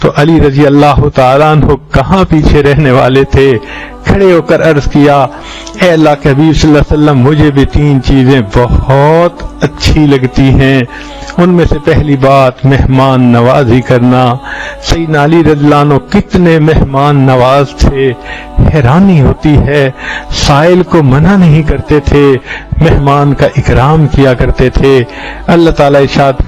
تو علی رضی اللہ تعالیٰ عنہ کہاں پیچھے رہنے والے تھے، کھڑے ہو کر عرض کیا، اے اللہ کے حبیب صلی اللہ علیہ وسلم مجھے بھی 3 چیزیں بہت اچھی لگتی ہیں، ان میں سے پہلی بات مہمان نوازی کرنا۔ سیدنا علی رضی اللہ عنہ کتنے مہمان نواز تھے، حیرانی ہوتی ہے، سائل کو منع نہیں کرتے تھے، مہمان کا اکرام کیا کرتے تھے۔ اللہ تعالیٰ ارشاد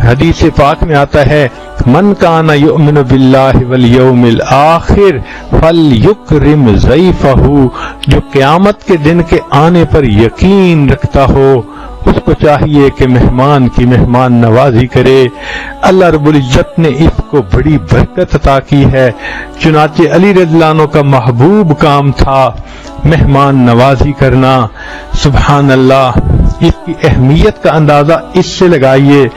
حدیث پاک میں آتا ہے، من کان یؤمن باللہ والیوم الآخر فلیکرم ضیفہ، جو قیامت کے دن کے آنے پر یقین رکھتا ہو اس کو چاہیے کہ مہمان کی مہمان نوازی کرے۔ اللہ رب العزت نے اس کو بڑی برکت عطا کی ہے، چنانچہ علی رضی اللہ عنہ کا محبوب کام تھا مہمان نوازی کرنا۔ سبحان اللہ، اس کی اہمیت کا اندازہ اس سے لگائیے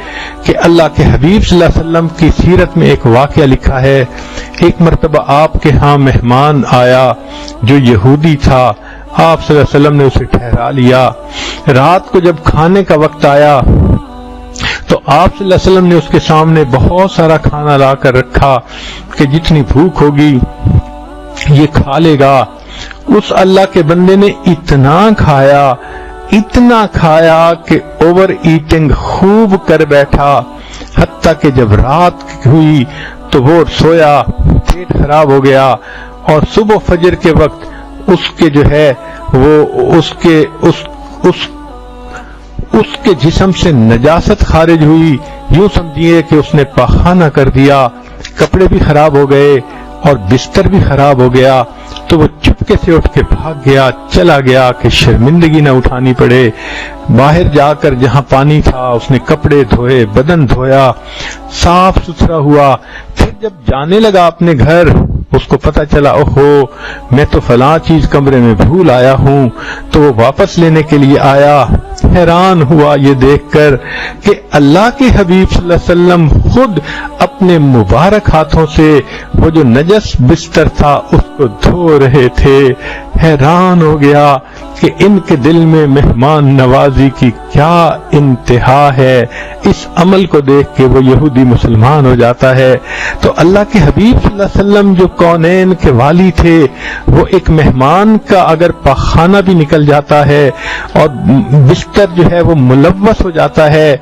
کہ اللہ کے حبیب صلی اللہ علیہ وسلم کی سیرت میں ایک واقعہ لکھا ہے، ایک مرتبہ آپ کے ہاں مہمان آیا جو یہودی تھا، آپ صلی اللہ علیہ وسلم نے اسے ٹھہرا لیا۔ رات کو جب کھانے کا وقت آیا تو آپ صلی اللہ علیہ وسلم نے اس کے سامنے بہت سارا کھانا لا کر رکھا کہ جتنی بھوک ہوگی یہ کھا لے گا۔ اس اللہ کے بندے نے اتنا کھایا کہ اوور ایٹنگ خوب کر بیٹھا، حتیٰ کہ جب رات ہوئی تو وہ سویا، پیٹ خراب ہو گیا، اور صبح فجر کے وقت اس کے جو ہے وہ اس کے جسم سے نجاست خارج ہوئی، یوں سمجھیے کہ اس نے پاخانہ کر دیا، کپڑے بھی خراب ہو گئے اور بستر بھی خراب ہو گیا۔ تو وہ چپکے سے اٹھ کے بھاگ گیا، چلا گیا کہ شرمندگی نہ اٹھانی پڑے۔ باہر جا کر جہاں پانی تھا اس نے کپڑے دھوئے، بدن دھویا، صاف ستھرا ہوا۔ پھر جب جانے لگا اپنے گھر اس کو پتہ چلا، اوہو میں تو فلاں چیز کمرے میں بھول آیا ہوں، تو وہ واپس لینے کے لیے آیا۔ حیران ہوا یہ دیکھ کر کہ اللہ کے حبیب صلی اللہ علیہ وسلم خود اپنے مبارک ہاتھوں سے وہ جو نجس بستر تھا اس کو دھو رہے تھے۔ حیران ہو گیا کہ ان کے دل میں مہمان نوازی کی کیا انتہا ہے۔ اس عمل کو دیکھ کے وہ یہودی مسلمان ہو جاتا ہے۔ تو اللہ کے حبیب صلی اللہ علیہ وسلم جو کونین کے والی تھے، وہ ایک مہمان کا اگر پاخانہ بھی نکل جاتا ہے اور بستر جو ہے وہ ملوث ہو جاتا ہے،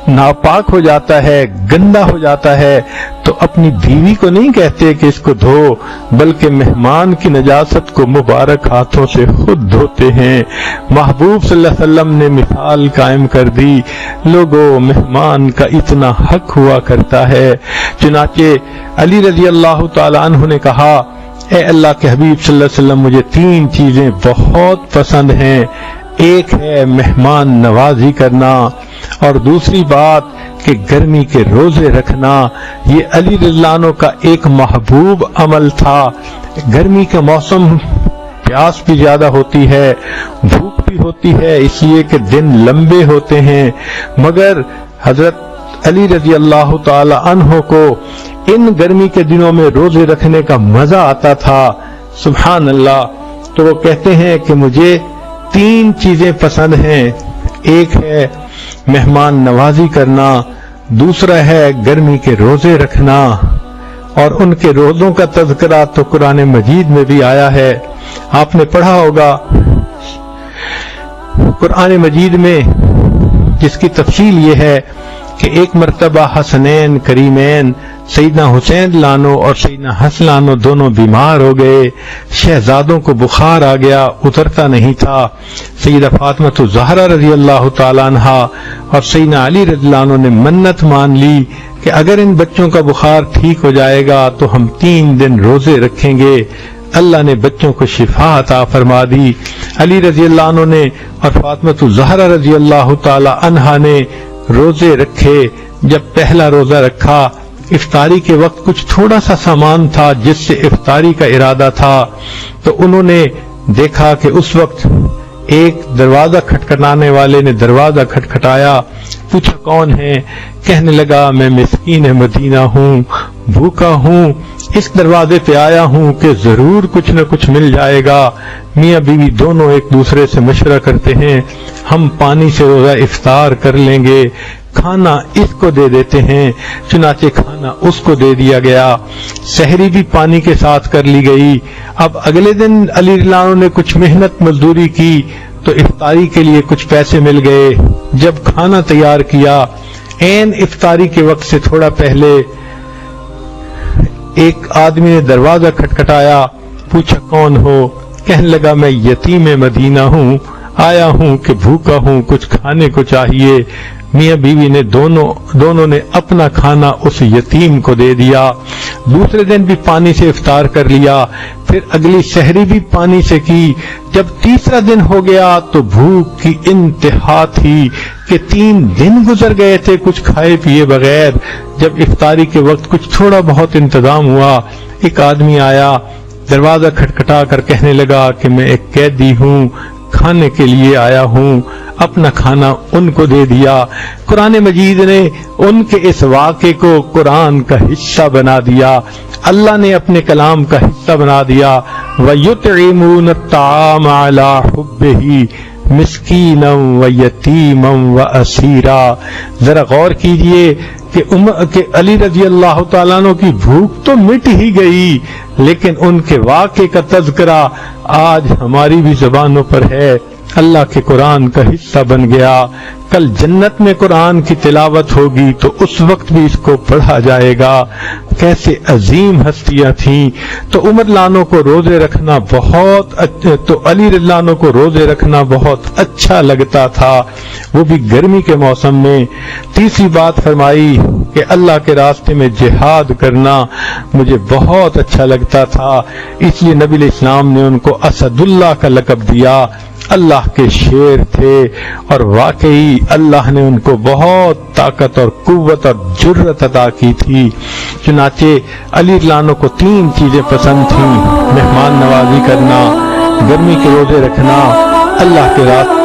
ناپاک ہو جاتا ہے، گندا ہو جاتا ہے، تو اپنی بیوی کو نہیں کہتے کہ اس کو دھو، بلکہ مہمان کی نجاست کو مبارک ہاتھوں سے خود دھوتے ہیں۔ محبوب صلی اللہ علیہ وسلم نے مثال قائم کر دی، لوگوں مہمان کا اتنا حق ہوا کرتا ہے۔ چنانچہ علی رضی اللہ تعالی عنہ نے کہا، اے اللہ کے حبیب صلی اللہ علیہ وسلم مجھے 3 چیزیں بہت پسند ہیں، ایک ہے مہمان نوازی کرنا، اور دوسری بات کہ گرمی کے روزے رکھنا۔ یہ علی رضی اللہ عنہ کا ایک محبوب عمل تھا۔ گرمی کا موسم پیاس بھی زیادہ ہوتی ہے، بھوک بھی ہوتی ہے، اس لیے کہ دن لمبے ہوتے ہیں، مگر حضرت علی رضی اللہ تعالی عنہ کو ان گرمی کے دنوں میں روزے رکھنے کا مزہ آتا تھا۔ سبحان اللہ۔ تو وہ کہتے ہیں کہ مجھے 3 چیزیں پسند ہیں، ایک ہے مہمان نوازی کرنا، دوسرا ہے گرمی کے روزے رکھنا، اور ان کے روزوں کا تذکرہ تو قرآن مجید میں بھی آیا ہے۔ آپ نے پڑھا ہوگا قرآن مجید میں، جس کی تفصیل یہ ہے کہ ایک مرتبہ حسنین کریمین سیدنا حسین لانو اور سیدنا حسن لانو دونوں بیمار ہو گئے، شہزادوں کو بخار آ گیا، اترتا نہیں تھا۔ سیدہ فاطمہ الزہرا رضی اللہ تعالیٰ عنہا اور سیدنا علی رضی اللہ عنہ نے منت مان لی کہ اگر ان بچوں کا بخار ٹھیک ہو جائے گا تو ہم 3 دن روزے رکھیں گے۔ اللہ نے بچوں کو شفا عطا فرما دی۔ علی رضی اللہ عنہ نے اور فاطمہ الزہرا رضی اللہ تعالی عنہا نے روزے رکھے۔ جب پہلا روزہ رکھا، افطاری کے وقت کچھ تھوڑا سا سامان تھا جس سے افطاری کا ارادہ تھا، تو انہوں نے دیکھا کہ اس وقت ایک دروازہ کھٹکھٹانے والے نے دروازہ کھٹکھٹایا، پوچھا کون ہے؟ کہنے لگا میں مسکین مدینہ ہوں، بھوکا ہوں، اس دروازے پہ آیا ہوں کہ ضرور کچھ نہ کچھ مل جائے گا۔ میاں بیوی دونوں ایک دوسرے سے مشورہ کرتے ہیں، ہم پانی سے روزہ افطار کر لیں گے۔ کھانا اس کو دے دیتے ہیں، چنانچہ کھانا اس کو دے دیا گیا۔ سحری بھی پانی کے ساتھ کر لی گئی۔ اب اگلے دن علی رضی اللہ عنہ نے کچھ محنت مزدوری کی تو افطاری کے لیے کچھ پیسے مل گئے۔ جب کھانا تیار کیا، عین افطاری کے وقت سے تھوڑا پہلے ایک آدمی نے دروازہ کھٹکھٹایا، پوچھا کون ہو؟ کہنے لگا میں یتیم مدینہ ہوں، آیا ہوں کہ بھوکا ہوں، کچھ کھانے کو چاہیے۔ میاں بیوی نے دونوں نے اپنا کھانا اس یتیم کو دے دیا۔ دوسرے دن بھی پانی سے افطار کر لیا، پھر اگلی سحری بھی پانی سے کی۔ جب تیسرا دن ہو گیا تو بھوک کی انتہا تھی کہ 3 دن گزر گئے تھے کچھ کھائے پیے بغیر۔ جب افطاری کے وقت کچھ تھوڑا بہت انتظام ہوا، ایک آدمی آیا، دروازہ کھٹکھٹا کر کہنے لگا کہ میں ایک قیدی ہوں، کھانے کے لیے آیا ہوں۔ اپنا کھانا ان کو دے دیا۔ قرآن مجید نے ان کے اس واقعے کو قرآن کا حصہ بنا دیا، اللہ نے اپنے کلام کا حصہ بنا دیا۔ وَيُطْعِمُونَ الطَّعَامَ عَلَى حُبِّهِ مِسْكِينًا وَيَتِيمًا وَأَسِيرًا۔ ذرا غور کیجئے کہ علی رضی اللہ تعالیٰ عنہ کی بھوک تو مٹ ہی گئی، لیکن ان کے واقعے کا تذکرہ آج ہماری بھی زبانوں پر ہے، اللہ کے قرآن کا حصہ بن گیا۔ کل جنت میں قرآن کی تلاوت ہوگی تو اس وقت بھی اس کو پڑھا جائے گا۔ کیسے عظیم ہستیاں تھیں۔ تو عمر لانوں کو روزے رکھنا تو علی رضی اللہ عنہ کو روزے رکھنا بہت اچھا لگتا تھا، وہ بھی گرمی کے موسم میں۔ تیسری بات فرمائی کہ اللہ کے راستے میں جہاد کرنا مجھے بہت اچھا لگتا تھا، اس لیے نبی علیہ السلام نے ان کو اسد اللہ کا لقب دیا، اللہ کے شیر تھے، اور واقعی اللہ نے ان کو بہت طاقت اور قوت اور جرأت عطا کی تھی۔ چنانچہ علی رضی اللہ عنہ کو 3 چیزیں پسند تھیں: مہمان نوازی کرنا، گرمی کے روزے رکھنا، اللہ کے راستے